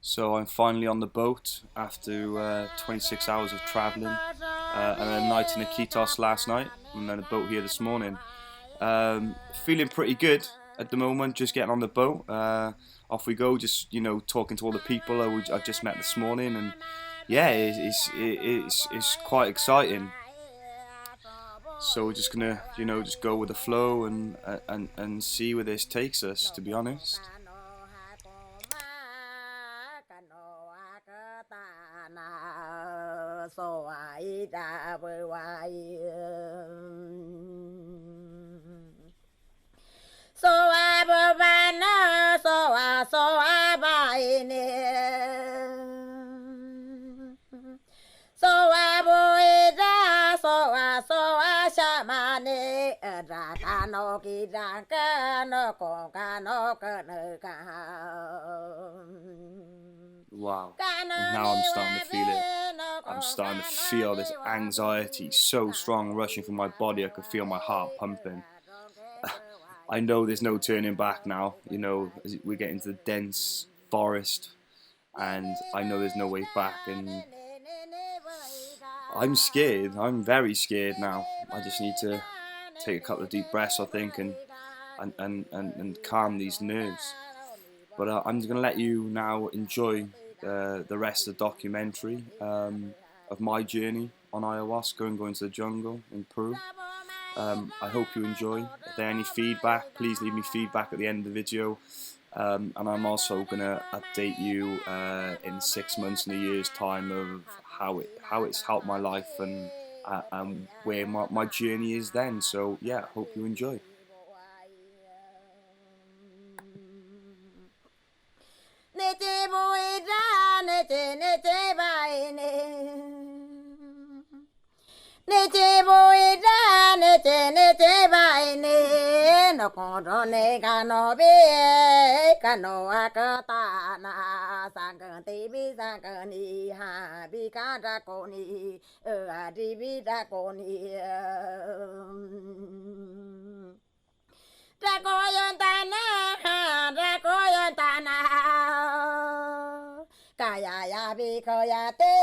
So I'm finally on the boat after 26 hours of travelling and a night in Iquitos last night and then a boat here this morning. Feeling pretty good at the moment, just getting on the boat. Off we go, just talking to all the people I've just met this morning, and yeah, it's quite exciting. So we're just gonna just go with the flow and see where this takes us. To be honest. So I buy no, so I buy so I boy da, so I shamane, no ki no conga no ka. Wow. And now I'm starting to feel it. I'm starting to feel this anxiety so strong rushing through my body. I could feel my heart pumping. I know there's no turning back now. As we get into the dense forest, and I know there's no way back. And I'm scared. I'm very scared now. I just need to take a couple of deep breaths, I think, and calm these nerves. But I'm just gonna let you now enjoy the rest of the documentary of my journey on ayahuasca and going to the jungle in Peru. I hope you enjoy. If there are any feedback, please leave me feedback at the end of the video. And I'm also gonna update you in 6 months and a year's time of how it's helped my life and where my journey is then. So yeah, hope you enjoy. Nete boida, nete baine, no condone cano be, cano acatana, sanganti bisangani, ha, bicada coni, adibida coni. Dracoyontana, dracoyontana. Kaya ya bi kaya te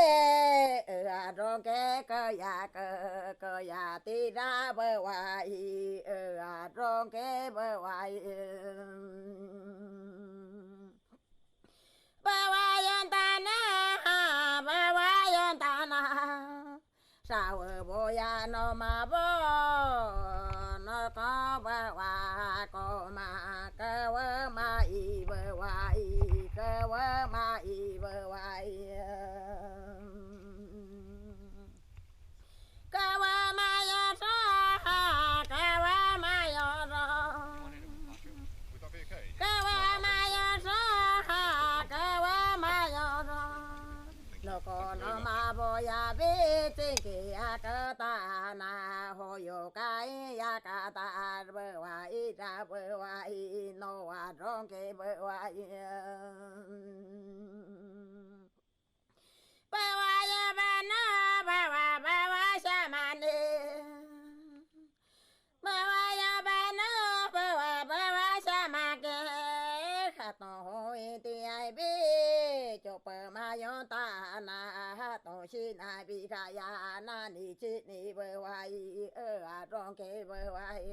ro ke kaya ti ra bơ wai ro ke bơ wai bơ wai yon ta na bơ wai yon ta na sao bo ya no ma bo no có bơ wa ko ma cơ vơ ma i bơ wai cơ vơ ma i bơ wai cơ vơ ma yo sa cơ vơ ma yo ro cơ vơ ma yo sa cơ vơ ma yo ro no ko no ma bo ya bi ti ki a cơ ta na ho yo kai ya ka ta bơ wai ra bơ wai no wa rong ke bơ wai bơ wai ba na ba wa sha ma ne bơ wai ba na ba wa sha ma ke ha to ho ti ai bi cho bơ ma yo ta na ha to shi na bi ka ya na ni chi ni bơ wai a rong ke bơ wai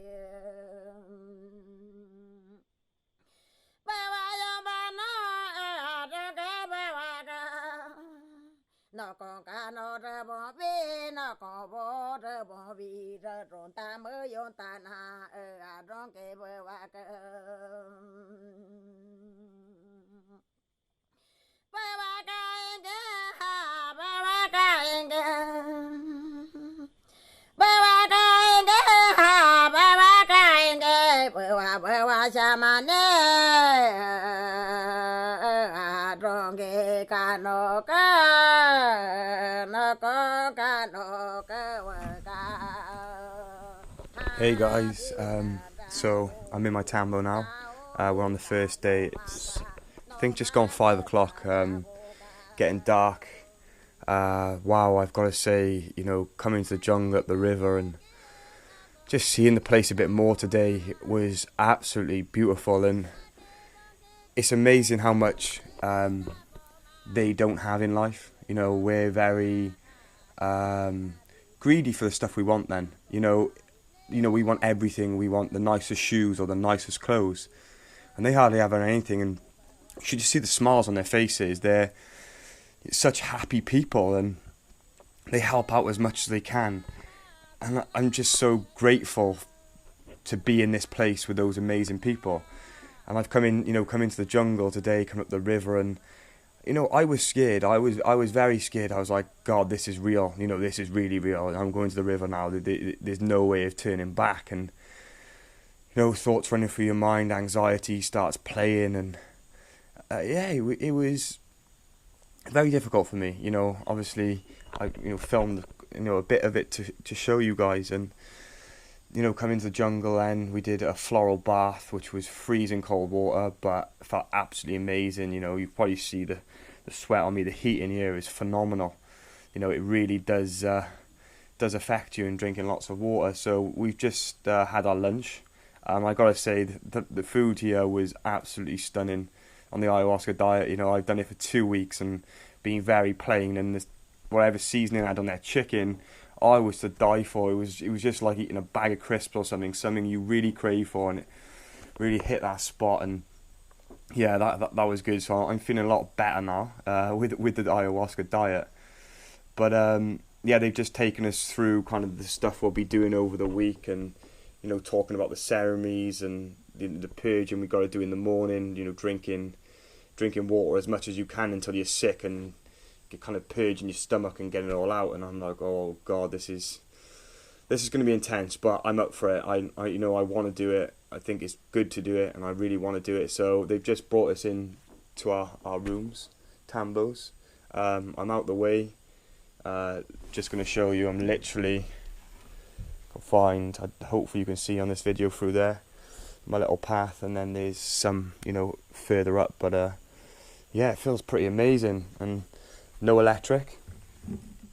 bơ wai ba na a ke bơ wai ka nó còn cả nó ra bỏ bê nó còn bỏ ra bỏ bì ra rồi ta mới yon ta na rong ke bơ wa cơ bơ wa ka ke ha bơ wa ka ke bơ wa ka ke ha bơ wa ka ke bơ wa cha ma ne rong ke ka no ka no ko ka no ka wa ka. Hey guys, so I'm in my tambo now. We're on the first day. It's I think just gone 5 o'clock. Getting dark. Wow, I've got to say, coming to the jungle up the river and just seeing the place a bit more today was absolutely beautiful, and it's amazing how much they don't have in life. You know, we're very greedy for the stuff we want then. You know, we want everything. We want the nicest shoes or the nicest clothes. And they hardly have anything. And you should just see the smiles on their faces. They're such happy people, and they help out as much as they can. And I'm just so grateful to be in this place with those amazing people. And I've come into the jungle today, come up the river, and I was scared. I was very scared. I was like, God, this is real. This is really real. I'm going to the river now. There's no way of turning back. And thoughts running through your mind, anxiety starts playing, and it was very difficult for me. Obviously, I filmed a bit of it to show you guys, and come into the jungle, and we did a floral bath, which was freezing cold water, but felt absolutely amazing. You probably see the sweat on me. The heat in here is phenomenal. It really does affect you in drinking lots of water. So we've just had our lunch. I gotta say, the food here was absolutely stunning on the ayahuasca diet. I've done it for 2 weeks and been very plain, and whatever seasoning I had on that chicken, I was to die for. It was just like eating a bag of crisps or something you really crave for, and it really hit that spot. And yeah, that was good. So I'm feeling a lot better now with the ayahuasca diet. But they've just taken us through kind of the stuff we'll be doing over the week, and talking about the ceremonies and the purging we got to do in the morning. Drinking water as much as you can until you're sick, and get kind of purging your stomach and getting it all out. And I'm like, oh God, this is going to be intense, but I'm up for it. I want to do it. I think it's good to do it, and I really want to do it. So they've just brought us in to our rooms, Tambos. I'm out the way. Just going to show you. I'm literally hopefully you can see on this video through there, my little path, and then there's some further up. But it feels pretty amazing, and no electric.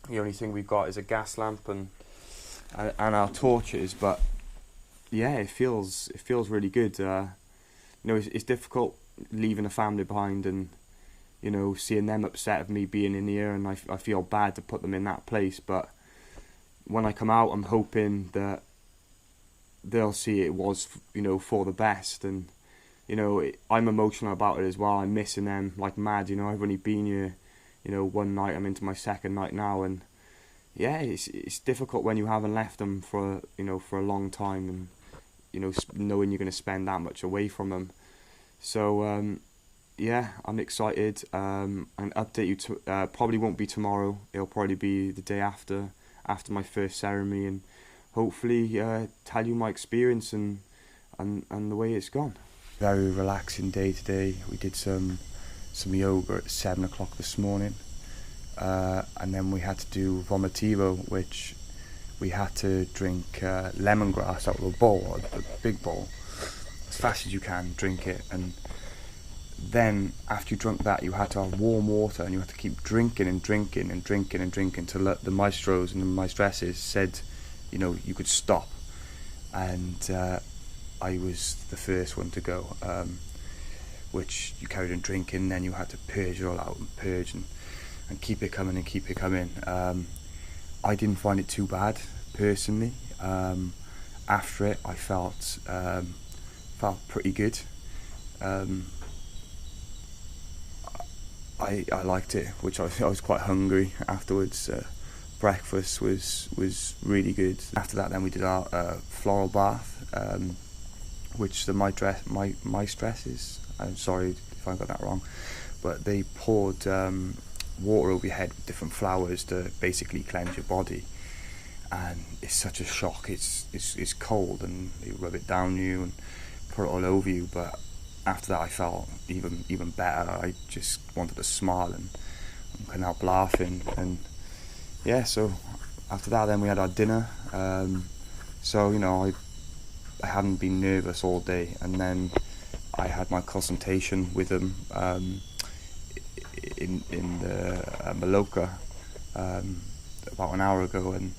The only thing we've got is a gas lamp and our torches, but it feels really good. It's difficult leaving a family behind, and seeing them upset of me being in here, and I feel bad to put them in that place. But when I come out, I'm hoping that they'll see it was for the best. And I'm emotional about it as well. I'm missing them like mad. I've only been here one night. I'm into my second night now, and it's difficult when you haven't left them for a long time, and knowing you're going to spend that much away from them. So I'm excited. And update you probably won't be tomorrow. It'll probably be the day after my first ceremony, and hopefully tell you my experience and the way it's gone. Very relaxing day today. We did some yoga at 7 o'clock this morning, and then we had to do vomitivo, which we had to drink lemongrass out of a bowl, a big bowl, as fast as you can. Drink it, and then after you drunk that, you had to have warm water, and you had to keep drinking and drinking and drinking and drinking till the maestros and the maestresses said you could stop. And I was the first one to go, which you carried on drinking. Then you had to purge it all out, and purge and keep it coming and keep it coming. I didn't find it too bad personally. After it, I felt pretty good. I liked it, which I was quite hungry afterwards. Breakfast was really good. After that, then we did our floral bath, which the maestresses, I'm sorry if I got that wrong, but they poured water over your head with different flowers to basically cleanse your body. And it's such a shock. It's cold, and they rub it down you and put it all over you. But after that, I felt even better. I just wanted to smile and couldn't help laughing. And so after that, then we had our dinner. So I hadn't been nervous all day, and then I had my consultation with them in the Maloka about an hour ago, and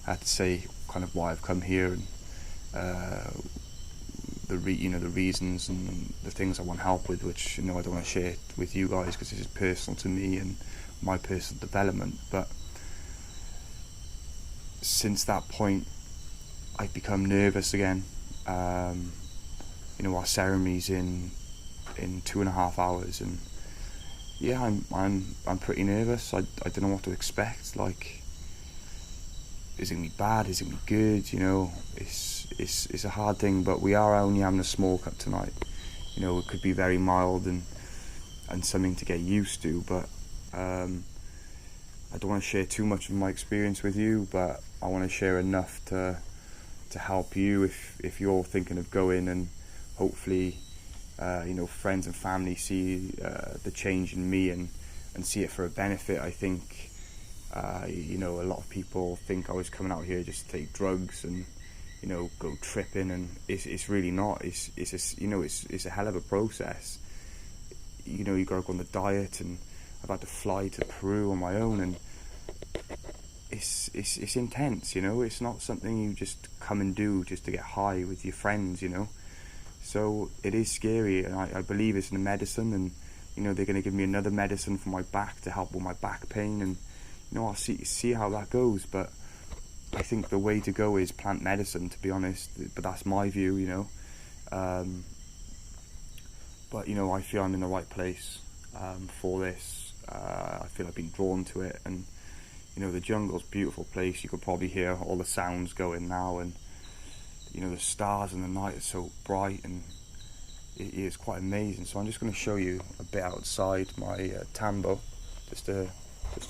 I had to say kind of why I've come here, and the reasons and the things I want help with, which I don't want to share with you guys because this is personal to me and my personal development. But since that point, I've become nervous again. Our ceremony's in 2.5 hours, and yeah, I'm pretty nervous. I don't know what to expect. Like, is it gonna be bad? Is it gonna be good? It's a hard thing. But we are only having a small cup tonight. It could be very mild and something to get used to. But I don't want to share too much of my experience with you. But I want to share enough to help you if you're thinking of going, and hopefully friends and family see the change in me and see it for a benefit. I think a lot of people think I was coming out here just to take drugs and go tripping, and it's really not. It's a hell of a process. You gotta go on the diet, and I've had to fly to Peru on my own, and it's intense. It's not something you just come and do just to get high with your friends. So it is scary, and I believe it's in the medicine, and they're going to give me another medicine for my back to help with my back pain, and I'll see how that goes. But I think the way to go is plant medicine, to be honest. But that's my view, But I feel I'm in the right place for this. I feel I've been drawn to it, and the jungle's a beautiful place. You could probably hear all the sounds going now, and the stars in the night are so bright, and it is quite amazing. So I'm just going to show you a bit outside my tambo, just to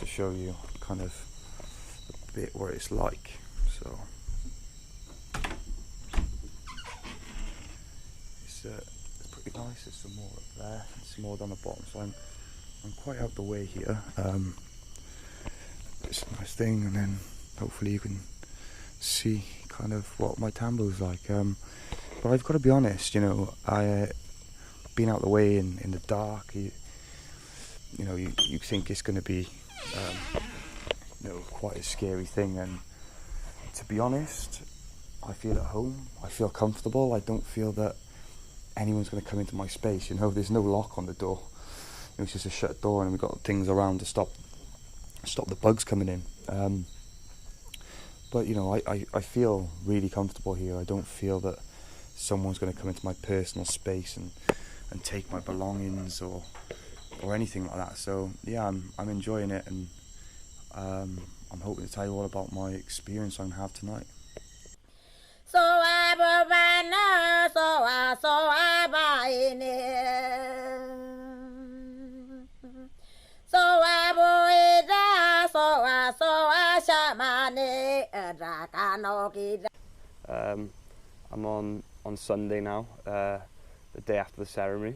show you kind of a bit what it's like. So it's pretty nice. There's some more up there and some more down the bottom. So I'm quite out the way here. It's a nice thing, and then hopefully you can see kind of what my tambo's like. But I've got to be honest, I been out the way in the dark. You think it's going to be quite a scary thing, and to be honest, I feel at home. I feel comfortable. I don't feel that anyone's going to come into my space. There's no lock on the door. It's just a shut door, and we've got things around to stop the bugs coming in. But I feel really comfortable here. I don't feel that someone's going to come into my personal space and take my belongings or anything like that. So yeah, I'm enjoying it, and I'm hoping to tell you all about my experience I'm going to have tonight. So I bobana, so I buy it. So I boy so I shamane drakanoki. I'm on Sunday now, the day after the ceremony.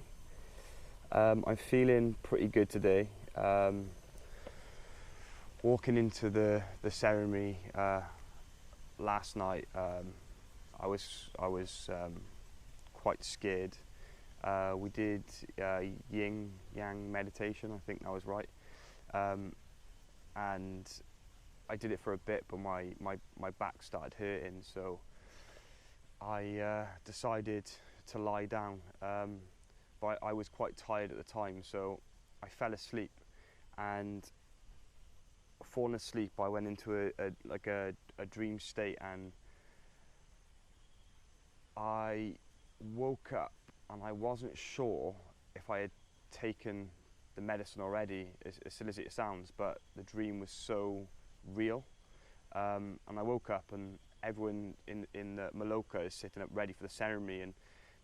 I'm feeling pretty good today. Walking into the ceremony last night, I was quite scared. We did yin yang meditation, I think that was right, and I did it for a bit, but my back started hurting, so I decided to lie down. But I was quite tired at the time, so I fell asleep, and falling asleep I went into a dream state, and I woke up and I wasn't sure if I had taken the medicine already, as silly as it sounds, but the dream was so real. And I woke up, and everyone in the Maloka is sitting up ready for the ceremony, and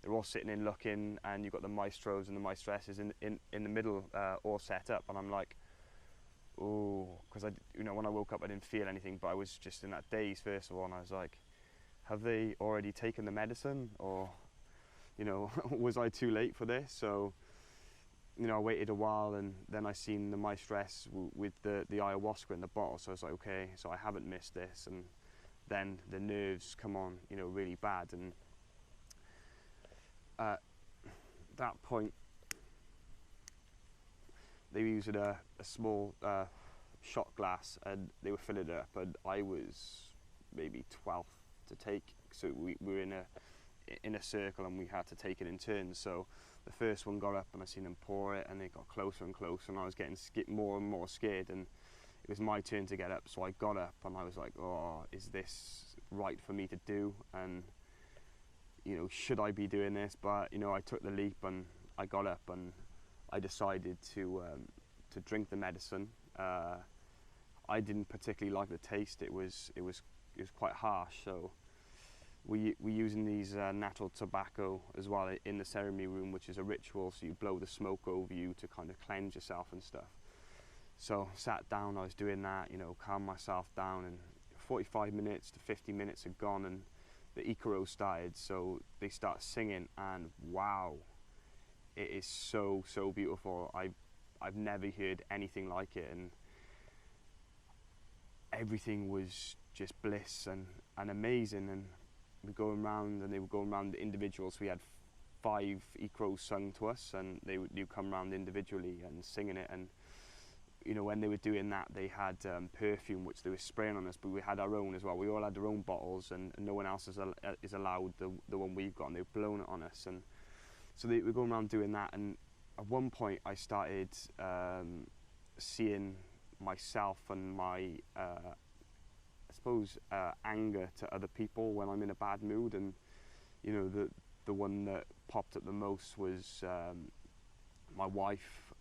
they're all sitting in looking, and you've got the maestros and the maestresses in the middle, all set up, and I'm like, oh, because when I woke up I didn't feel anything, but I was just in that daze first of all, and I was like, have they already taken the medicine, or was I too late for this? So I waited a while, and then I seen the maestress with the ayahuasca in the bottle, so I was like, okay, so I haven't missed this. And then the nerves come on really bad, and at that point they were using a small shot glass, and they were filling it up, and I was maybe 12th to take, so we were in in a circle, and we had to take it in turns. So the first one got up and I seen them pour it, and it got closer and closer, and I was getting more and more scared, and it was my turn to get up. So I got up and I was like, oh, is this right for me to do? And should I be doing this? But I took the leap and I got up and I decided to drink the medicine. I didn't particularly like the taste. It was quite harsh. So we using these natural tobacco as well in the ceremony room, which is a ritual. So you blow the smoke over you to kind of cleanse yourself and stuff. So sat down, I was doing that, calm myself down, and 45 minutes to 50 minutes had gone, and the Ikaros started. So they start singing, and wow, it is so beautiful. I've never heard anything like it, and everything was just bliss and amazing. And we going around, and they were going around the individuals. We had 5 Ikaros sung to us, and they would come around individually and singing it. And when they were doing that, they had perfume which they were spraying on us, but we had our own as well. We all had our own bottles, and no one else is allowed the one we've got, and they were blowing it on us. And so they were going around doing that, and at one point I started seeing myself and my I suppose anger to other people when I'm in a bad mood. And the one that popped up the most was my wife,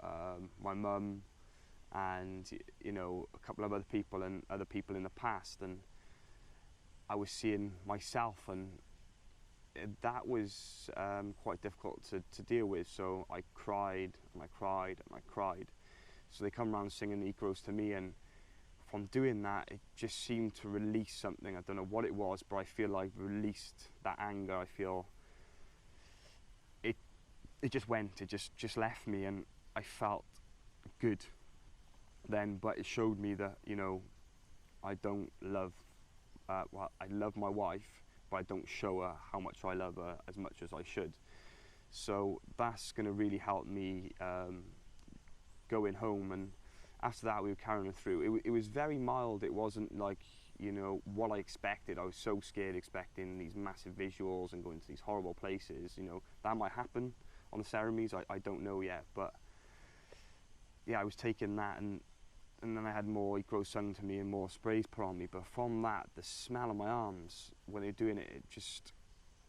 my mum, and a couple of other people and other people in the past. And I was seeing myself, and that was quite difficult to deal with. So I cried and I cried and I cried. So they come around singing the Ikaros to me, and from doing that, it just seemed to release something. I don't know what it was, but I feel like released that anger. I feel it just went, it just left me, and I felt good then. But it showed me that I don't love well, I love my wife, but I don't show her how much I love her as much as I should. So that's going to really help me going home. And after that, we were carrying it through. It was very mild. It wasn't like what I expected. I was so scared, expecting these massive visuals and going to these horrible places. That might happen on the ceremonies. I don't know yet, but yeah, I was taking that, and then I had more Ikaros sung to me and more sprays put on me. But from that, the smell of my arms when they were doing it, it just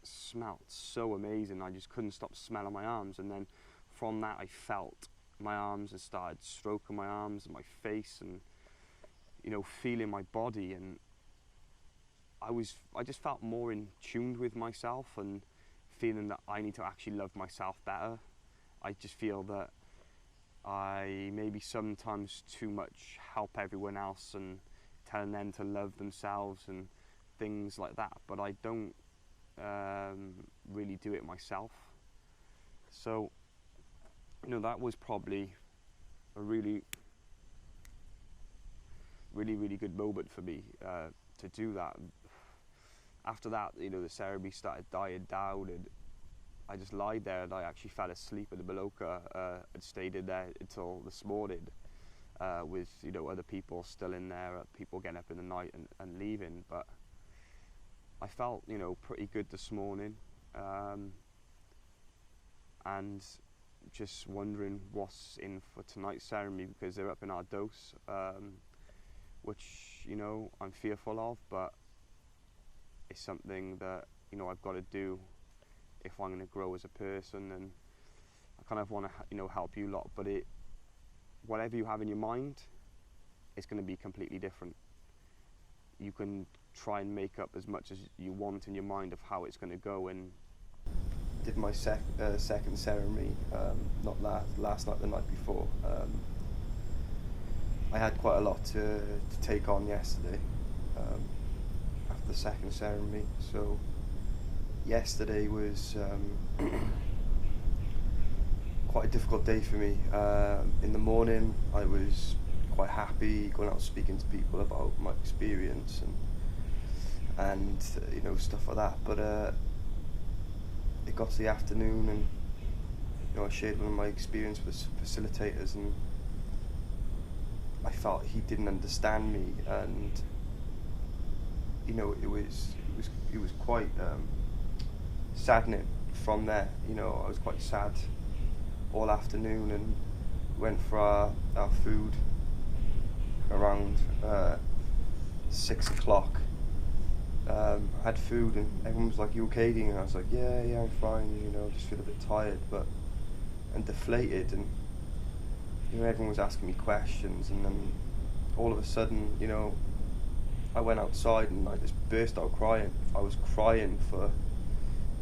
smelled so amazing. I just couldn't stop smelling my arms. And then from that, I felt my arms and started stroking my arms and my face, and feeling my body. And I just felt more in tune with myself, and feeling that I need to actually love myself better. I just feel that I maybe sometimes too much help everyone else and telling them to love themselves and things like that, but I don't really do it myself. So that was probably a really good moment for me to do that. After that, the ceremony started dying down, and I just lied there, and I actually fell asleep in the Maloka and stayed in there until this morning with other people still in there, people getting up in the night and leaving. But I felt pretty good this morning, and just wondering what's in for tonight's ceremony, because they're up in our dose, which I'm fearful of, but it's something that I've got to do if I'm going to grow as a person. And I kind of want to help you lot, but whatever you have in your mind, it's going to be completely different. You can try and make up as much as you want in your mind of how it's going to go. And did my second ceremony, not last night, the night before. I had quite a lot to take on yesterday after the second ceremony. So yesterday was quite a difficult day for me. In the morning, I was quite happy going out speaking to people about my experience and stuff like that. But it got to the afternoon, and I shared one of my experience with facilitators, and I felt he didn't understand me, and it was quite saddening from there. You know, I was quite sad all afternoon, and went for our food around 6 o'clock. I had food and everyone was like, "You okay, Dean?" And I was like, yeah, I'm fine, you know, just feel a bit tired and deflated, and you know, everyone was asking me questions, and then all of a sudden, you know, I went outside and I just burst out crying. I was crying for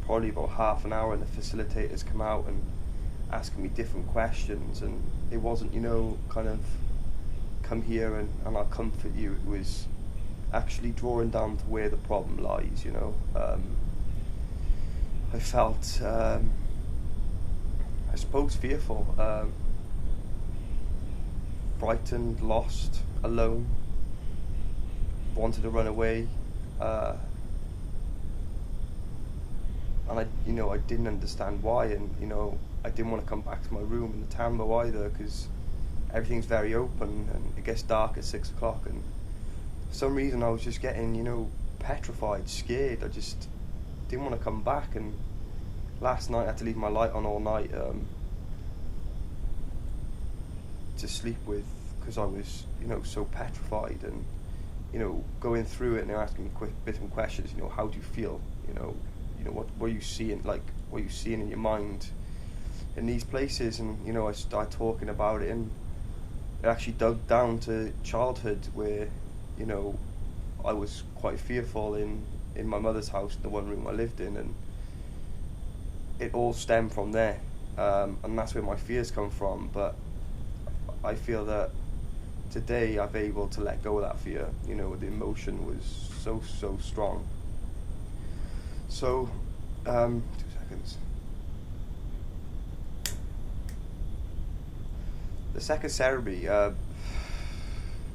probably about half an hour, and the facilitators come out and asking me different questions, and it wasn't, you know, kind of come here and I'll comfort you. It was actually drawing down to where the problem lies, you know. I felt, I suppose, fearful, frightened, lost, alone, wanted to run away, and I didn't understand why, and you know, I didn't want to come back to my room in the tambo either, because everything's very open and it gets dark at 6 o'clock, and for some reason I was just getting, you know, petrified, scared. I just didn't want to come back, and last night I had to leave my light on all night to sleep with, because I was, you know, so petrified, and you know, going through it, and they're asking me different questions. You know, how do you feel? You know, what are you seeing? Like, what are you seeing in your mind in these places? And you know, I started talking about it, and it actually dug down to childhood, where, you know, I was quite fearful in my mother's house, the one room I lived in, and it all stemmed from there, and that's where my fears come from. But I feel that today I've been able to let go of that fear. You know, the emotion was so strong. So, 2 seconds. The second ceremony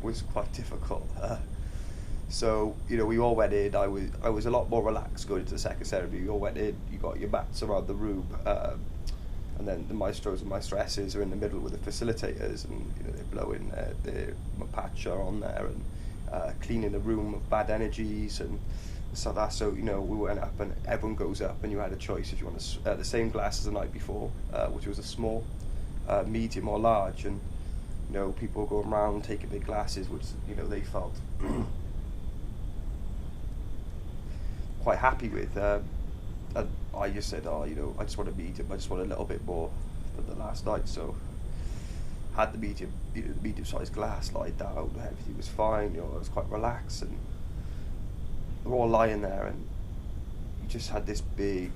was quite difficult. So, you know, we all went in. I was a lot more relaxed going into the second ceremony. We all went in. You got your mats around the room, and then the maestros and maestresses are in the middle with the facilitators, and you know, they're blowing their mapacha on there and cleaning the room of bad energies and stuff like that. So, you know, we went up, and everyone goes up, and you had a choice if you want the same glass as the night before, which was a small, medium or large, and you know, people were going around taking their glasses, which, you know, they felt quite happy with. And I just said, oh, you know, I just want a medium. I just want a little bit more than the last night. So had the medium-sized glass, lied down, everything was fine. You know, I was quite relaxed, and we're all lying there, and you just had this big,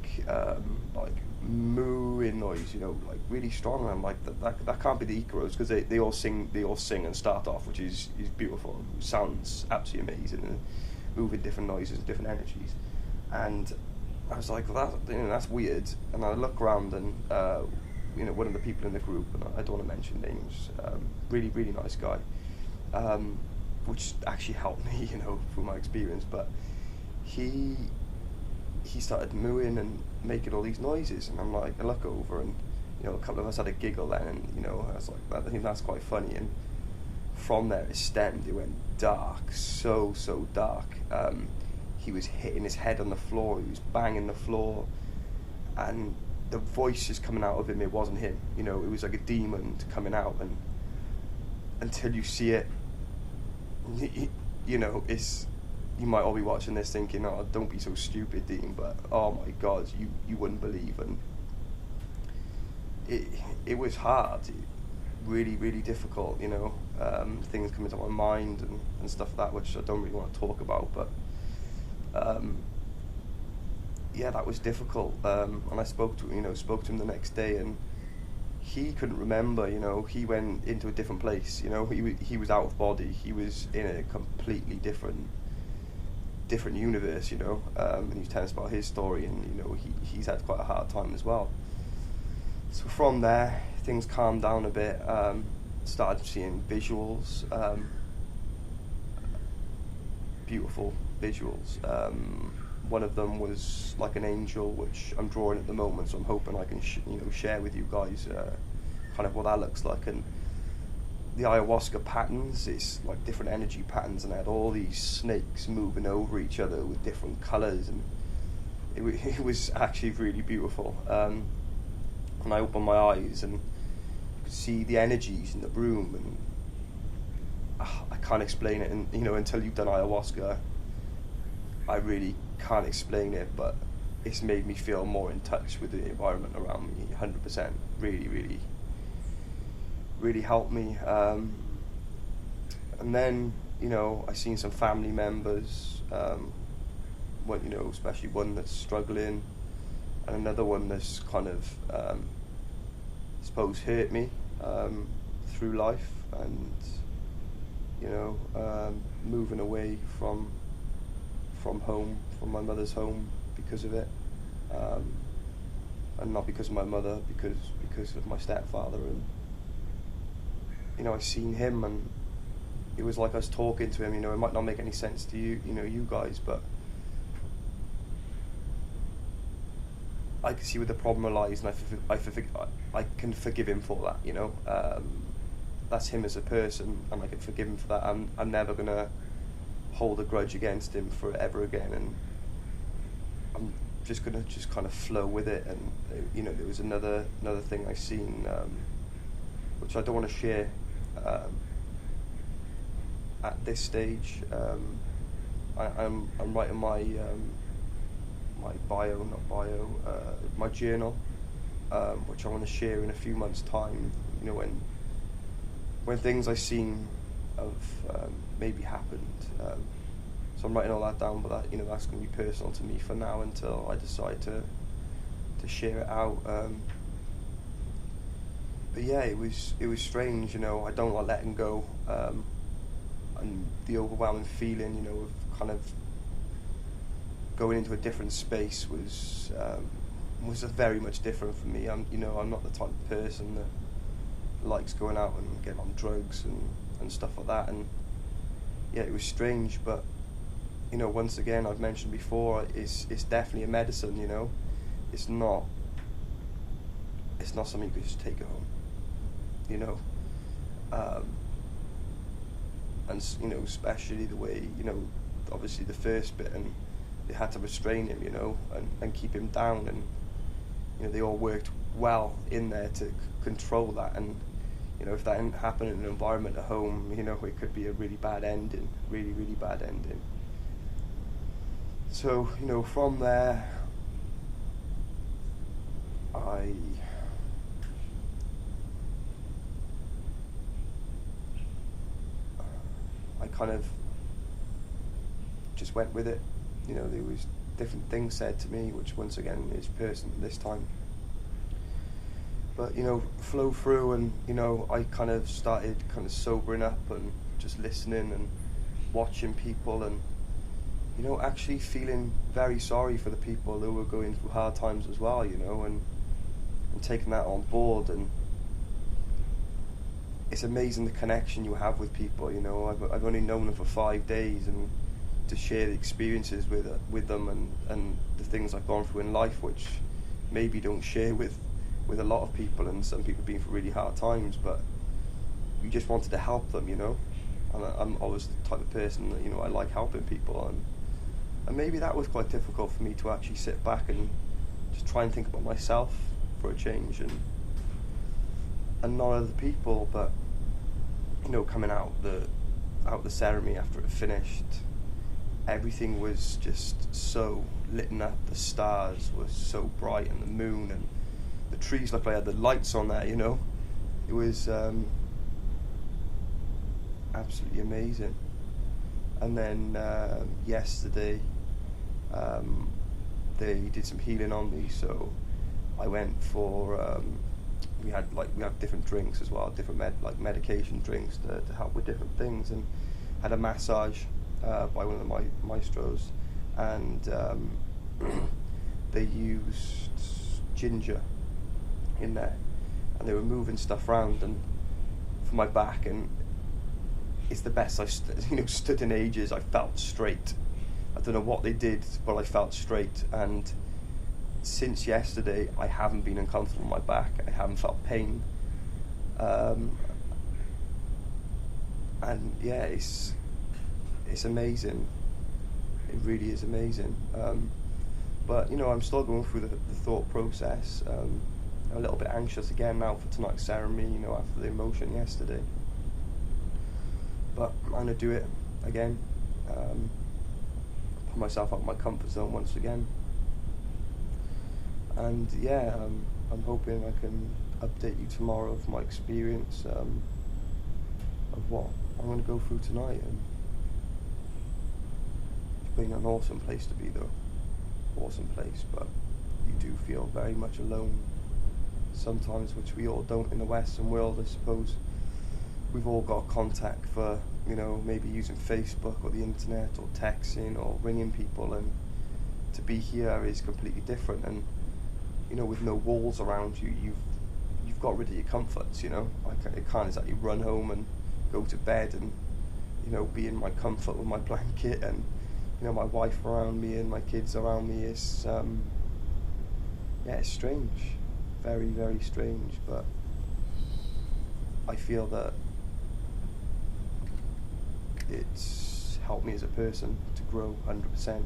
like, mooing noise, you know, like really strong. And I'm like, that can't be the Icaros, because they all sing and start off, which is beautiful. It sounds absolutely amazing, and moving different noises and different energies. And I was like, well, that's weird. And I look around, and you know, one of the people in the group, and I don't want to mention names, really nice guy, which actually helped me, you know, through my experience. But he started mooing and making all these noises, and I'm like, I look over, and you know, a couple of us had a giggle then, and you know, I was like, I think that's quite funny. And from there it stemmed. It went dark, so dark. He was hitting his head on the floor, he was banging the floor, and the voice is coming out of him. It wasn't him, you know, it was like a demon coming out. And until you see it, you know, it's, you might all be watching this thinking, oh, don't be so stupid, Dean, but oh my God, you wouldn't believe. And it was hard, really difficult, you know, things come into my mind and stuff like that, which I don't really want to talk about, but yeah, that was difficult. And I spoke to him the next day, and he couldn't remember, you know, he went into a different place, you know, he was out of body, he was in a completely different universe, you know, and he was telling us about his story, and you know, he's had quite a hard time as well. So from there, things calmed down a bit, started seeing visuals, beautiful visuals. One of them was like an angel, which I'm drawing at the moment, so I'm hoping I can share with you guys kind of what that looks like. And the ayahuasca patterns, it's like different energy patterns, and I had all these snakes moving over each other with different colours, and it was actually really beautiful. When I opened my eyes and could see the energies in the room, and I can't explain it. And until you've done ayahuasca, I really can't explain it. But it's made me feel more in touch with the environment around me. 100%. Really, really, really helped me. And then I seen some family members. One, especially one that's struggling, and another one that's kind of, I suppose, hurt me through life, and moving away from home, from my mother's home, because of it, and not because of my mother, because of my stepfather. And I seen him, and it was like I was talking to him. It might not make any sense to you, you guys, but I can see where the problem lies, and I can forgive him for that. That's him as a person, and I can forgive him for that. I'm never gonna hold a grudge against him forever again, and I'm just gonna kind of flow with it. And there was another thing I seen, which I don't want to share at this stage. I'm writing my my journal, which I want to share in a few months' time. When things I've seen have maybe happened. So I'm writing all that down, but that's going to be personal to me for now until I decide to share it out. But yeah, it was strange. I don't like letting go, and the overwhelming feeling, of kind of going into a different space was very much different for me. I'm not the type of person that likes going out and getting on drugs and stuff like that. And yeah, it was strange, but once again, I've mentioned before, it's definitely a medicine. It's not something you could just take home. And especially the way, obviously the first bit, and they had to restrain him, and keep him down, and they all worked well in there to control that. And if that didn't happen in an environment at home, it could be a really bad ending, really, really bad ending. So from there, I kind of just went with it. There was different things said to me, which once again is personal this time. But flow through, and I kind of started sobering up and just listening and watching people, and actually feeling very sorry for the people who were going through hard times as well, and taking that on board. And it's amazing the connection you have with people. I've only known them for 5 days, and to share the experiences with them, and the things I've gone through in life, which maybe don't share with a lot of people, and some people have been through really hard times, but you just wanted to help them, and I'm always the type of person that I like helping people, and maybe that was quite difficult for me to actually sit back and just try and think about myself for a change, and not other people. But coming out the ceremony after it finished, everything was just so lit up. The stars were so bright, and the moon, and the trees looked like they had the lights on there. It was absolutely amazing. And then yesterday, they did some healing on me, so I went for we have different drinks as well, different medication drinks to help with different things, and had a massage by one of the maestros, and they used ginger in there, and they were moving stuff around and for my back, and it's the best I've stood in ages. I felt straight. I don't know what they did, but I felt straight. And since yesterday, I haven't been uncomfortable in my back. I haven't felt pain. And yeah, it's amazing. It really is amazing. But, you know, I'm still going through the thought process. I'm a little bit anxious again now for tonight's ceremony, you know, after the emotion yesterday. But I'm going to do it again. Put myself out of my comfort zone once again. And yeah, I'm hoping I can update you tomorrow of my experience of what I'm going to go through tonight. And it's been an awesome place to be, though. Awesome place, but you do feel very much alone sometimes, which we all don't in the Western world, I suppose. We've all got contact for, you know, maybe using Facebook or the internet or texting or ringing people, and to be here is completely different. And, you know, with no walls around you, you've got rid of your comforts, you know. I can't exactly run home and go to bed and, you know, be in my comfort with my blanket and, you know, my wife around me and my kids around me. Is yeah, it's strange, very, very strange, but I feel that it's helped me as a person to grow 100%.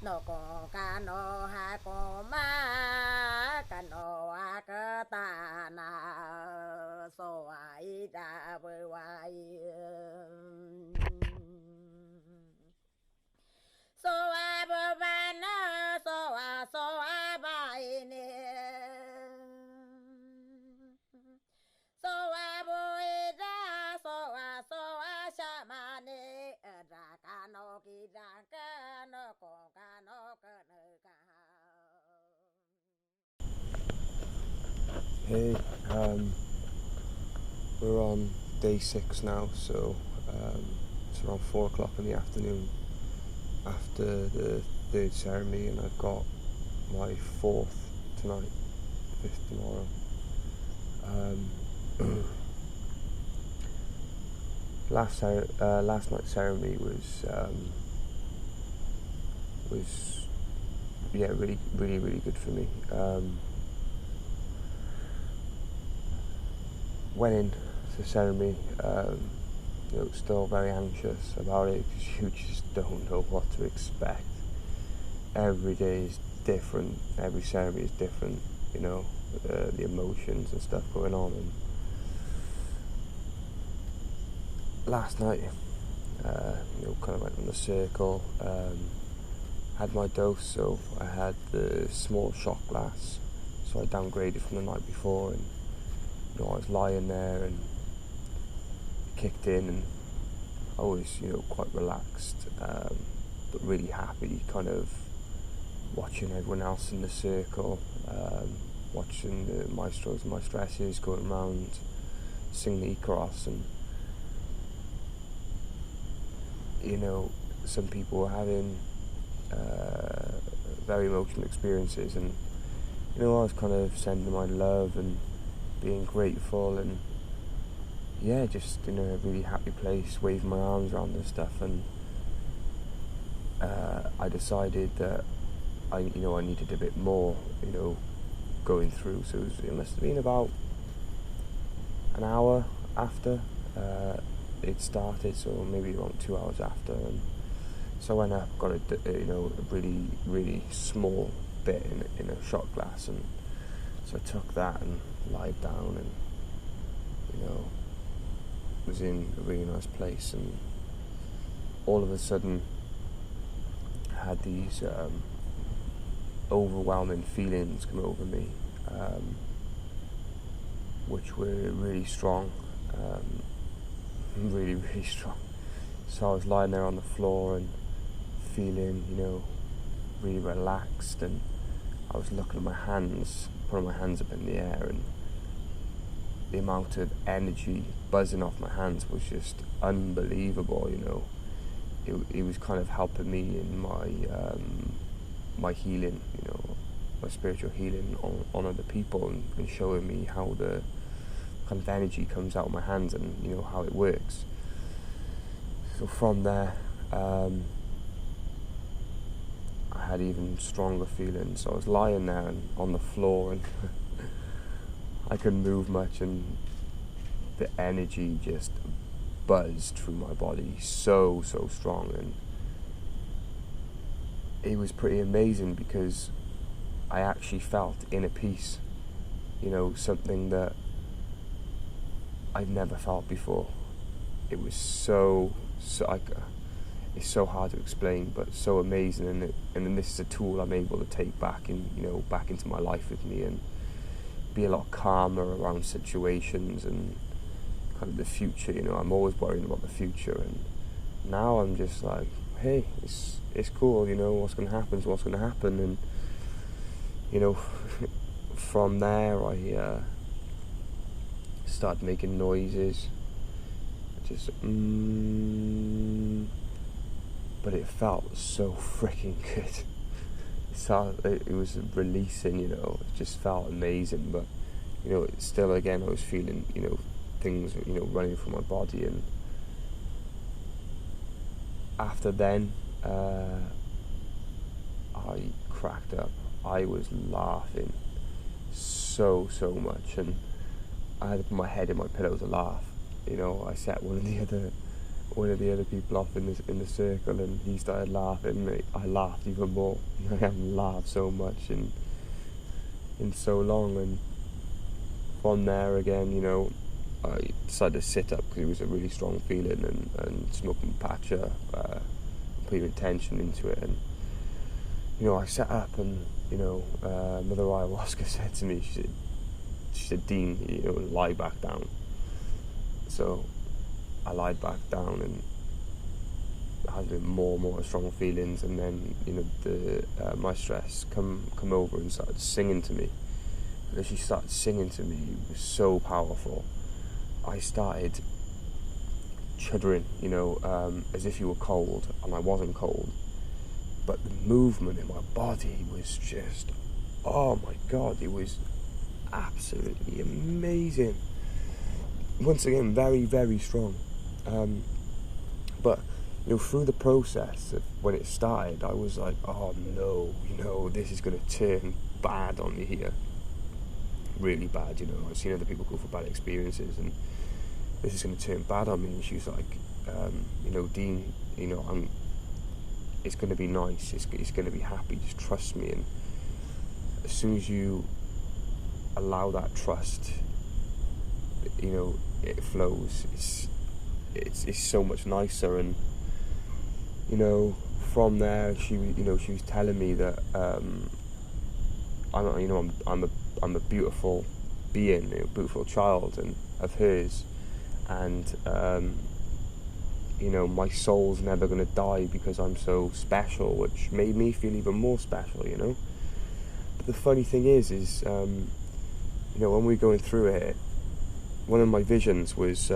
No con ca no ha con ma ca no a ca ta na so ai da bơi wai so a bơi ba na so a ba ne so a bơi da so a sha ma ne ra ca no ki ra ca no con ca no ca no ca. Hey, we're on day 6 now, so it's around 4 o'clock in the afternoon after the 3rd ceremony, and I've got my 4th tonight, 5th tomorrow. Last night's ceremony was yeah, really good for me. Went in to the ceremony, you know, still very anxious about it because you just don't know what to expect. Every day is different, every ceremony is different, you know, the emotions and stuff going on. And last night, you know, kind of went on the circle, had my dose, so I had the small shot glass, so I downgraded from the night before, and you know, I was lying there and it kicked in, and I was, you know, quite relaxed, but really happy, kind of watching everyone else in the circle, watching the maestros and maestresses going around, sing the cross, and you know, some people were having very emotional experiences, and you know, I was kind of sending my love and being grateful, and yeah, just in a really happy place, waving my arms around and stuff. And I decided that I needed a bit more, you know, going through. So it must have been about an hour after it started, so maybe around 2 hours after. And so I went up, got a really small bit in a shot glass, and so I took that and lied down, and you know, was in a really nice place. And all of a sudden I had these overwhelming feelings come over me, which were really strong, really strong. So I was lying there on the floor and feeling, you know, really relaxed, and I was looking at my hands, putting my hands up in the air, and the amount of energy buzzing off my hands was just unbelievable, you know. It was kind of helping me in my my healing, you know, my spiritual healing on other people, and showing me how the kind of energy comes out of my hands, and how it works. So from there, I had even stronger feelings. So I was lying there on the floor, and I couldn't move much, and the energy just buzzed through my body so strong, and it was pretty amazing because I actually felt inner peace, something that I've never felt before. It was it's so hard to explain, but so amazing, and then this is a tool I'm able to take back into my life with me, and be a lot calmer around situations and kind of the future. I'm always worrying about the future, and now I'm just like, hey, it's cool, what's going to happen is what's going to happen. And from there I started making noises, just but it felt so freaking good. It was releasing, it just felt amazing. But it's still, again, I was feeling things running through my body. And after then, I cracked up. I was laughing so much, and I had to put my head in my pillow to laugh. I set one of the other people off in the circle, and he started laughing, and I laughed even more. I haven't laughed so much in so long. And from there again, I decided to sit up because it was a really strong feeling, and smoking patcha, putting intention into it. And I sat up, and Mother Ayahuasca said to me, she said, Dean, lie back down. So I lied back down, and I had a bit more strong feelings. And then my stress come over and started singing to me. And as she started singing to me, it was so powerful. I started shuddering, as if you were cold, and I wasn't cold. But the movement in my body was just, oh my God, it was absolutely amazing. Once again, very, very strong. But through the process of when it started, I was like, oh no, this is going to turn bad on me here. Really bad, I've seen other people go for bad experiences, and this is going to turn bad on me. And she was like, Dean, it's going to be nice, it's going to be happy, just trust me. And as soon as you allow that trust, it flows. It's so much nicer. And from there, she was telling me that I'm a beautiful being, a beautiful child and of hers, and my soul's never going to die because I'm so special, which made me feel even more special. But the funny thing is when we were going through it, one of my visions was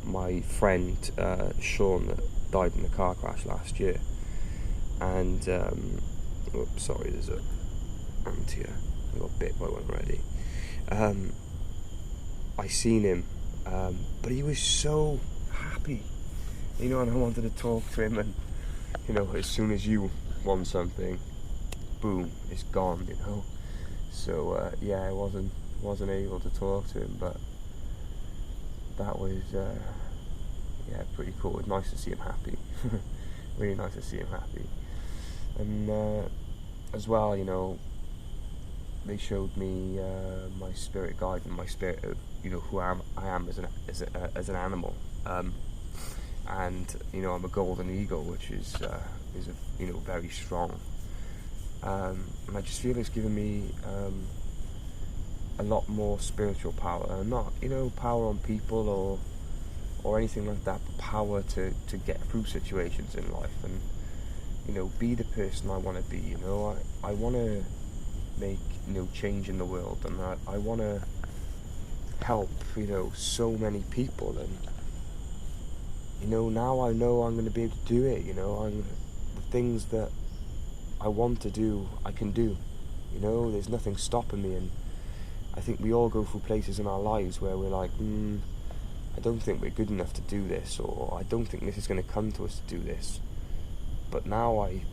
my friend Sean, that died in a car crash last year. And sorry, there's a ant here. I got bit by one already. I seen him, but he was so happy, and I wanted to talk to him. And as soon as you want something, boom, it's gone. So I wasn't able to talk to him, but that was pretty cool. It was nice to see him happy. Really nice to see him happy. And as well, they showed me my spirit guide and my spirit of who I am as an animal. And I'm a golden eagle, which is very strong. And I just feel it's given me a lot more spiritual power, and not power on people or anything like that, but power to get through situations in life, and be the person I want to be. I want to make change in the world, and I want to help so many people. And now I know I'm going to be able to do it. The things that I want to do, I can do. You know, there's nothing stopping me, and I think we all go through places in our lives where we're like, I don't think we're good enough to do this, or I don't think this is going to come to us to do this. But now I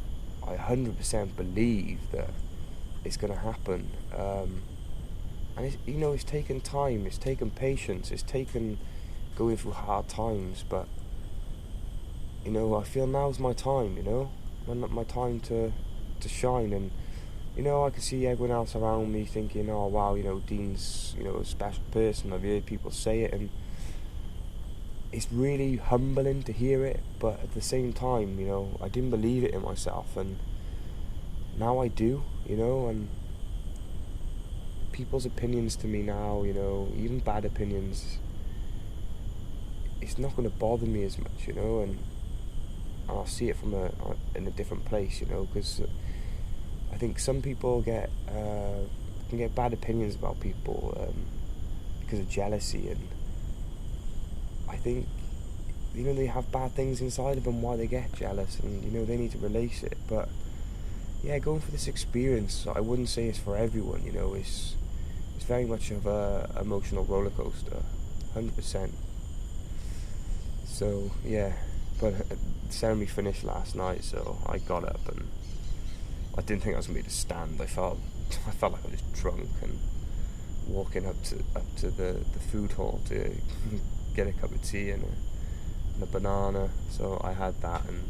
100% believe that it's going to happen. And it's, you know, it's taken time, it's taken patience, it's taken going through hard times, but you know, I feel now's my time, you know, my time to shine. And you know, I can see everyone else around me thinking, oh wow, you know, Dean's, you know, a special person. I've heard people say it, and it's really humbling to hear it, but at the same time, you know, I didn't believe it in myself, and now I do, you know. And people's opinions to me now, you know, even bad opinions, it's not going to bother me as much, you know, and I'll see it from in a different place, you know, because I think some people can get bad opinions about people because of jealousy, and I think, you know, they have bad things inside of them why they get jealous, and you know, they need to release it. But yeah, going for this experience, I wouldn't say it's for everyone, you know. It's very much of a emotional roller coaster, 100%. So yeah, but the ceremony finished last night, so I got up, and I didn't think I was gonna be able to stand. I felt like I was drunk, and walking up to the food hall to get a cup of tea and a banana. So I had that, and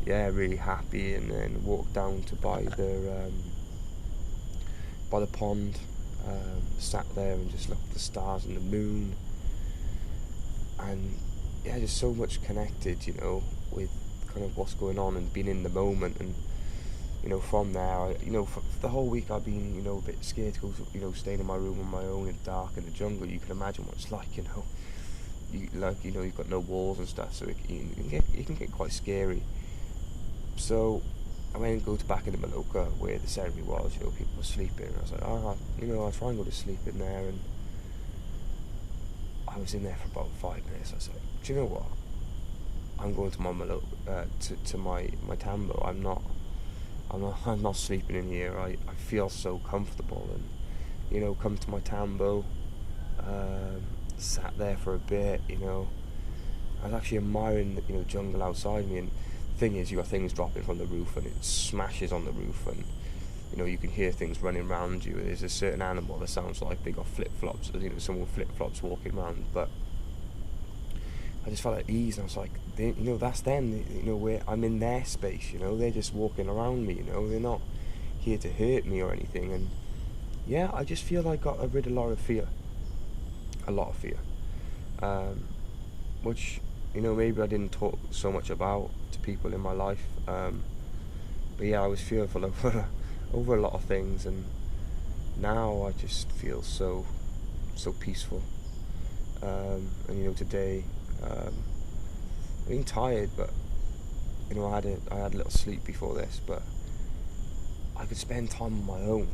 yeah, really happy. And then walked down to by the pond, sat there and just looked at the stars and the moon, and yeah, just so much connected, you know, with kind of what's going on and being in the moment. And you know, from there, you know, for the whole week I've been, you know, a bit scared to go, you know, staying in my room on my own in the dark in the jungle. You can imagine what it's like, you know. You know, you've got no walls and stuff, so it can get quite scary. So I went and go to back in the Maloka where the ceremony was, you know, people were sleeping, and I was like, you know, I'll try and go to sleep in there. And I was in there for about 5 minutes. I was like, do you know what? I'm going to my Maloka, to my tambo. I'm not sleeping in here. I feel so comfortable, and you know, come to my tambo, sat there for a bit, you know. I was actually admiring the, you know, jungle outside me, and the thing is, you got things dropping from the roof, and it smashes on the roof, and you know, you can hear things running around you. There's a certain animal that sounds like they got flip-flops, you know, someone with flip-flops walking around, but I just felt at ease, and I was like, you know, that's them, you know, where I'm in their space, you know, they're just walking around me, you know, they're not here to hurt me or anything. And yeah, I just feel I got rid of a lot of fear, which, you know, maybe I didn't talk so much about to people in my life, but yeah, I was fearful over a lot of things, and now I just feel so peaceful. And you know, today, I've been tired, but you know, I had a little sleep before this, but I could spend time on my own,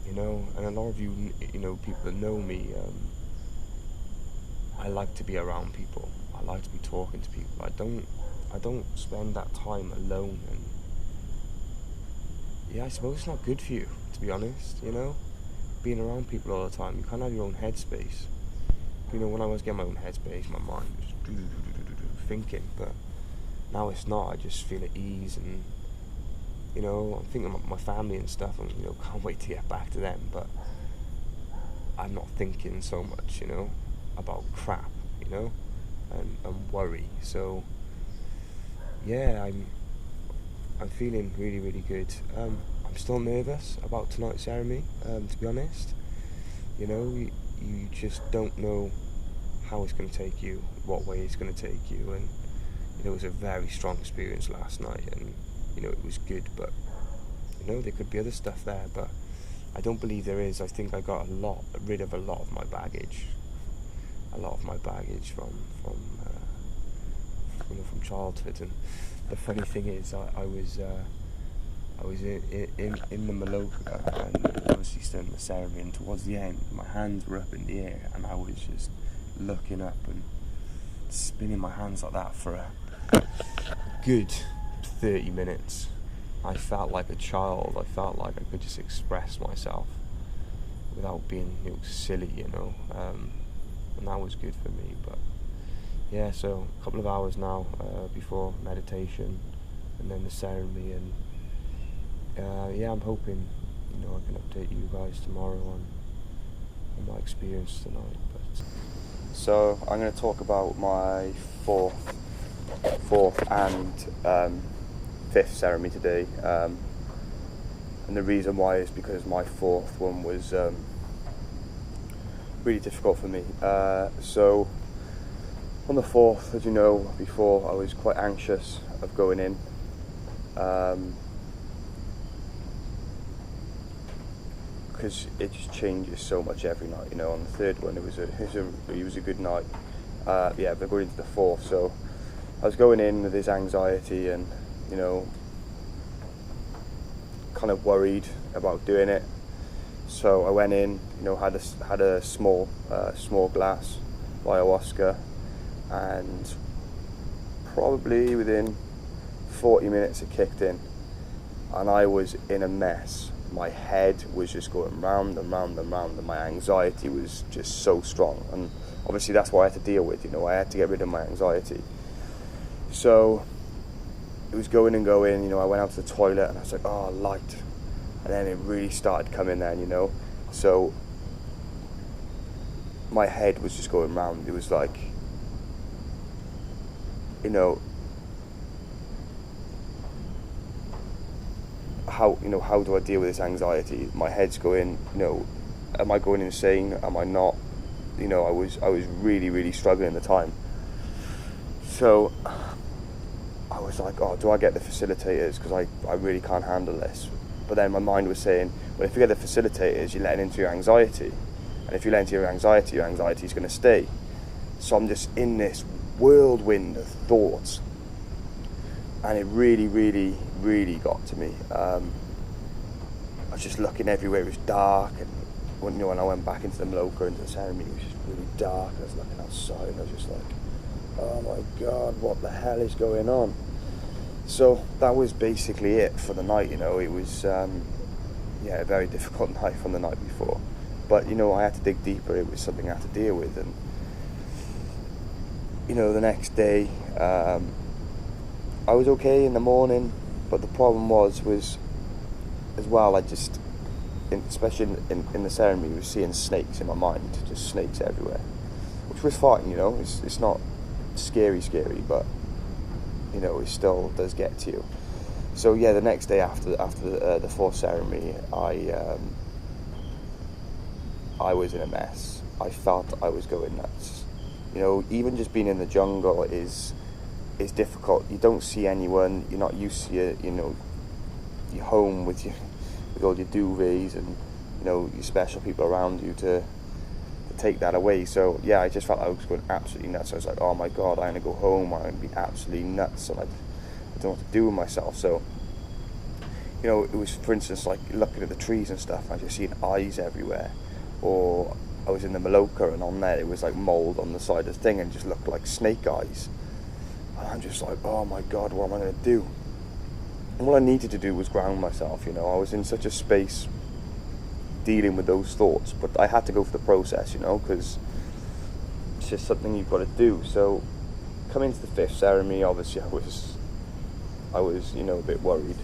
you know. And a lot of you know, people that know me, I like to be around people. I like to be talking to people. I don't spend that time alone. And yeah, I suppose it's not good for you, to be honest, you know, being around people all the time. You can't have your own headspace. You know, when I was getting my own headspace, my mind was thinking, but now it's not. I just feel at ease, and you know, I'm thinking about my family and stuff, and you know, can't wait to get back to them. But I'm not thinking so much, you know, about crap, you know, and worry. So yeah, I'm feeling really, really good. I'm still nervous about tonight's ceremony, to be honest. You know, you just don't know how it's going to take you, what way it's going to take you. And you know, it was a very strong experience last night, and you know, it was good, but you know, there could be other stuff there, but I don't believe there is. I think I got rid of a lot of my baggage from childhood. And the funny thing is, I was in the Maloka, and obviously still in the ceremony, and towards the end my hands were up in the air, and I was just looking up and spinning my hands like that for a good 30 minutes, I felt like a child. I felt like I could just express myself without being, silly, and that was good for me. But yeah, so a couple of hours now before meditation and then the ceremony, and I'm hoping I can update you guys tomorrow on my experience tonight. But so I'm going to talk about my fourth and fifth ceremony today, and the reason why is because my fourth one was really difficult for me. So on the fourth, as you know before, I was quite anxious of going in. Because it just changes so much every night. On the third one, it was a good night. But going into the fourth, so I was going in with this anxiety and kind of worried about doing it. So I went in, had a small glass of ayahuasca, and probably within 40 minutes it kicked in, and I was in a mess. My head was just going round and round and round, and my anxiety was just so strong. And obviously that's what I had to deal with. I had to get rid of my anxiety. So it was going and going. I went out to the toilet and I was like, oh, light. And then it really started coming then, So my head was just going round. It was like, how do I deal with this anxiety? My head's going, am I going insane? Am I not? I was really, really struggling at the time. So I was like, oh, do I get the facilitators? Because I really can't handle this. But then my mind was saying, well, if you get the facilitators, you're letting into your anxiety. And if you let into your anxiety is going to stay. So I'm just in this whirlwind of thoughts. And it really, really, really got to me. I was just looking everywhere. It was dark, and when I went back into the Maloka, into the ceremony, it was just really dark. I was looking outside, and I was just like, oh my God, what the hell is going on? So that was basically it for the night. It was a very difficult night from the night before. But I had to dig deeper. It was something I had to deal with, and the next day. I was okay in the morning, but the problem was as well, I just, especially in the ceremony, was seeing snakes in my mind, just snakes everywhere, which was fine, it's not scary, but, it still does get to you. So yeah, the next day after the fourth ceremony, I was in a mess. I felt I was going nuts. Even just being in the jungle is difficult. You don't see anyone. You're not used to your home with all your duvets and your special people around you to take that away. So yeah, I just felt I was going absolutely nuts. I was like, oh my God, I'm gonna go home. I'm gonna be absolutely nuts, and I don't know what to do with myself. So it was, for instance, like looking at the trees and stuff. I just seen eyes everywhere, or I was in the Maloka, and on there it was like mold on the side of the thing, and just looked like snake eyes. And I'm just like, oh my God, what am I going to do? And all I needed to do was ground myself, I was in such a space dealing with those thoughts, but I had to go for the process, because it's just something you've got to do. So coming to the fifth ceremony, obviously I was a bit worried.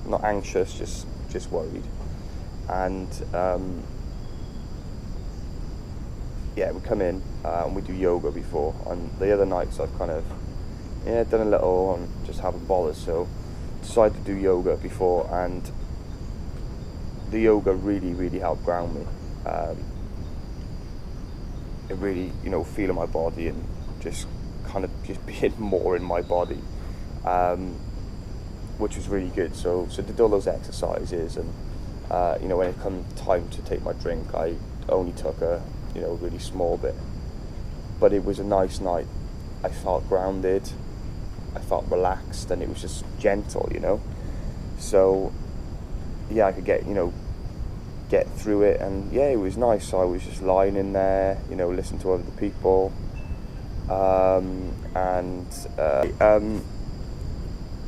Not anxious, just worried. And we come in and we do yoga before, and the other nights I've kind of done a little and just having bollers, so decided to do yoga before, and the yoga really, really helped ground me. It really, feeling my body and just kind of just being more in my body, which was really good. So did all those exercises, and when it come time to take my drink, I only took a really small bit, but it was a nice night. I felt grounded, I felt relaxed, and it was just gentle, so yeah, I could get through it, and yeah, it was nice. So I was just lying in there, listening to other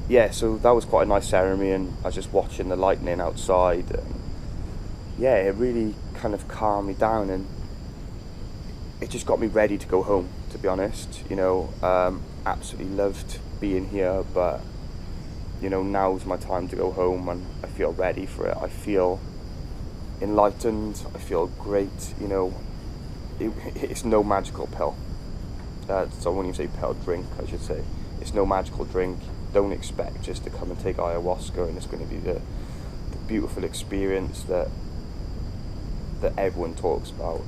yeah, so that was quite a nice ceremony, and I was just watching the lightning outside, and yeah, it really kind of calmed me down, and it just got me ready to go home, to be honest. Absolutely loved being here, but now's my time to go home, and I feel ready for it. I feel enlightened, I feel great. It's no magical pill. So when you say pill, drink, I should say. It's no magical drink. Don't expect just to come and take ayahuasca and it's going to be the beautiful experience that everyone talks about.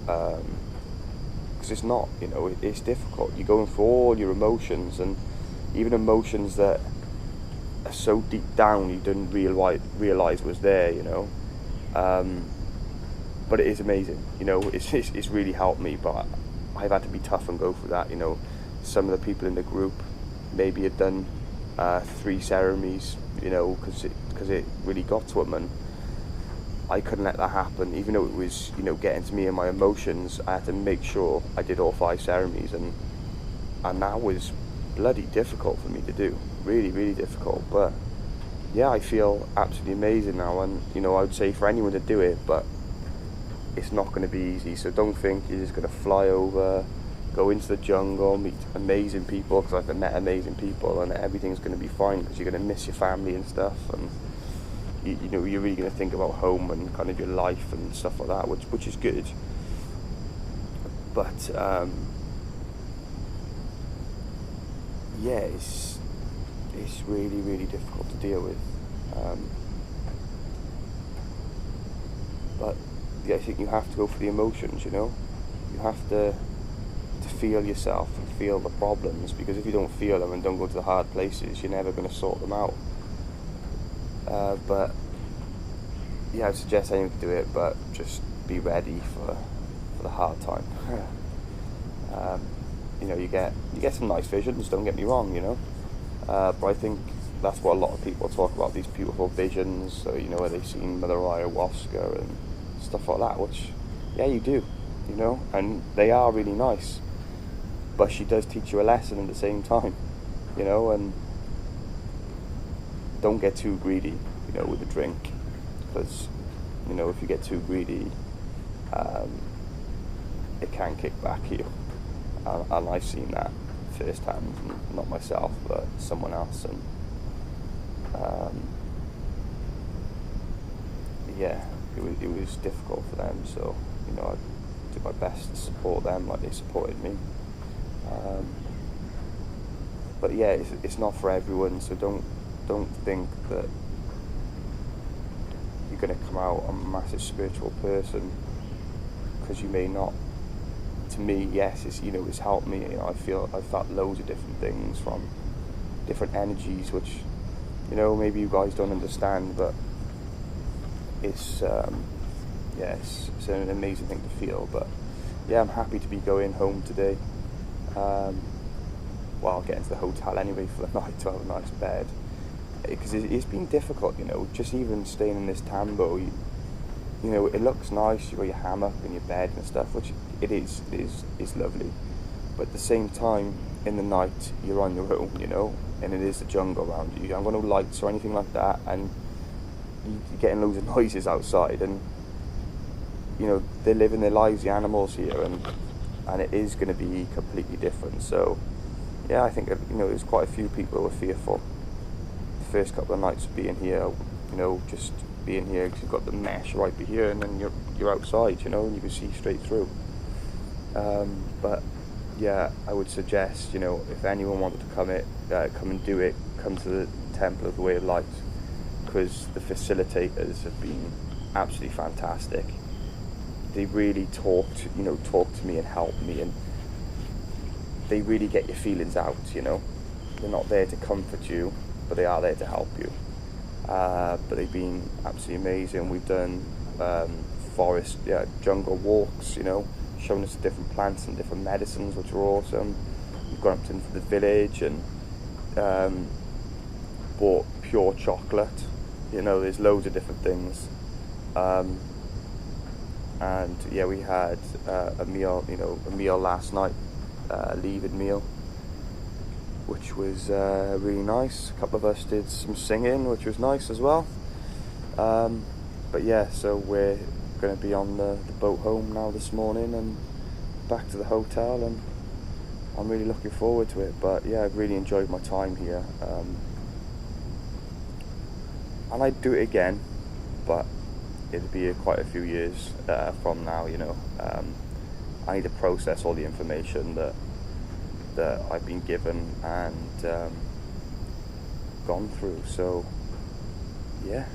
Because it's not, it's difficult. You're going through all your emotions, and even emotions that are so deep down you didn't realize was there, but it is amazing. It's really helped me, but I've had to be tough and go through that. Some of the people in the group maybe had done 3 ceremonies, because it really got to them, and I couldn't let that happen. Even though it was, getting to me and my emotions, I had to make sure I did all 5 ceremonies, and that was bloody difficult for me to do. Really, really difficult. But yeah, I feel absolutely amazing now, and I would say for anyone to do it, but it's not going to be easy. So don't think you're just going to fly over, go into the jungle, meet amazing people, because I've met amazing people, and everything's going to be fine, because you're going to miss your family and stuff, and you're really going to think about home and kind of your life and stuff like that, which is good. But yeah, it's really, really difficult to deal with. But yeah, I think you have to go for the emotions. You have to feel yourself and feel the problems, because if you don't feel them and don't go to the hard places, you're never going to sort them out. But yeah, I suggest anyone to do it, but just be ready for the hard time. You get some nice visions, don't get me wrong, but I think that's what a lot of people talk about, these beautiful visions, so, where they've seen Mother Ayahuasca and stuff like that, which, yeah, you do, and they are really nice, but she does teach you a lesson at the same time, and don't get too greedy, with the drink, because, if you get too greedy, it can kick back at you, and I've seen that firsthand, not myself, but someone else, and yeah, it was difficult for them, so, I did my best to support them like they supported me. But yeah, it's not for everyone, so don't think that you're going to come out a massive spiritual person, because you may not. To me, yes, it's helped me. I've felt loads of different things from different energies, which maybe you guys don't understand, but it's it's an amazing thing to feel. But yeah, I'm happy to be going home today. I'll get into the hotel anyway for the night to have a nice bed, because it's been difficult, just even staying in this tambo. It looks nice, you've got your hammock and your bed and stuff, which it is lovely, but at the same time, in the night, you're on your own, and it is the jungle around you. You haven't got no lights or anything like that, and you're getting loads of noises outside, and they're living their lives, the animals here, and it is going to be completely different. So yeah, I think there's quite a few people who are fearful the first couple of nights of being here, just being here, because you've got the mesh right here, and then you're outside, and you can see straight through. But yeah, I would suggest, if anyone wanted to come and do it, come to the Temple of the Way of Light, because the facilitators have been absolutely fantastic. They really talk to me and help me, and they really get your feelings out. They're not there to comfort you, but they are there to help you. But they've been absolutely amazing. We've done jungle walks, showing us different plants and different medicines, which are awesome. We've gone up into the village and bought pure chocolate. There's loads of different things. And yeah, we had a meal last night, a leave-in meal, which was really nice. A couple of us did some singing, which was nice as well. But yeah, so we're going to be on the boat home now this morning and back to the hotel, and I'm really looking forward to it. But yeah, I've really enjoyed my time here, and I'd do it again, but it'd be quite a few years from now, you know. I need to process all the information that I've been given and gone through. So yeah.